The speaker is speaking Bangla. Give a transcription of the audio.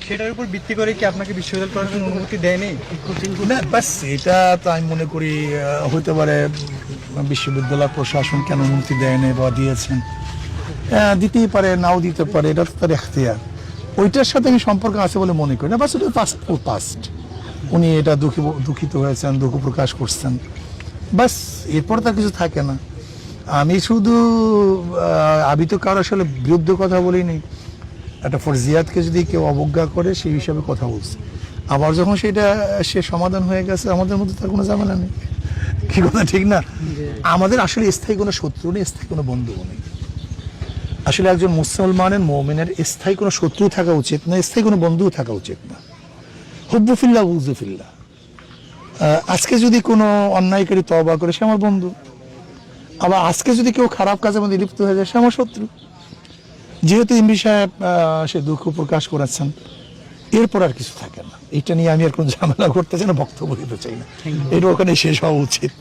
সেটার উপর ভিত্তি করে কি আপনাকে বিশ্ববিদ্যালয় করার জন্য অনুমতি দেয়নি? না বাস এটা তো আমি মনে করি হতে পারে বিশ্ববিদ্যালয় প্রশাসন কেন অনুমতি দেয়নি বা দিয়েছেন, দিতেই পারে নাও দিতে পারে, এটা তো তার এখতিয়ার। ওইটার সাথে আমি সম্পর্ক আছে বলে মনে করি না। বাস ওটা পাস্ট, উনি এটা দুঃখিত হয়েছেন, দুঃখ প্রকাশ করছেন, বাস এরপর তার কিছু থাকে না। আমি শুধু আমি তো কারো আসলে বিরুদ্ধে কথা বলিনি, একটা ফরজিয়াতকে যদি কেউ অবজ্ঞা করে সেই হিসাবে কথা বলছে। আবার যখন সেটা সে সমাধান হয়ে গেছে, আমাদের মধ্যে তার কোনো ঝামেলা নেই, কি কথা ঠিক না? আমাদের আসলে স্থায়ী কোনো শত্রু নেই, স্থায়ী কোনো বন্ধু নেই। আসলে একজন মুসলমানের মুমিনের স্থায়ী কোনো শত্রু থাকা উচিত না, স্থায়ী কোনো বন্ধুও থাকা উচিত না। হুব্বুফিল্লাহ বুজুফিল্লাহ। আজকে যদি কোনো অন্যায়কারী তওবা করে সে আমার বন্ধু, আবার আজকে যদি কেউ খারাপ কাজের মধ্যে লিপ্ত হয়ে যায় সে আমার শত্রু। যেহেতু এমপি সাহেব সে দুঃখ প্রকাশ করেছেন, এরপর আর কিছু থাকে না। এটা নিয়ে আমি আর কোনো ঝামেলা করতে চাই না, বক্তব্য দিতে চাই না, এটা ওখানে শেষ হওয়া উচিত।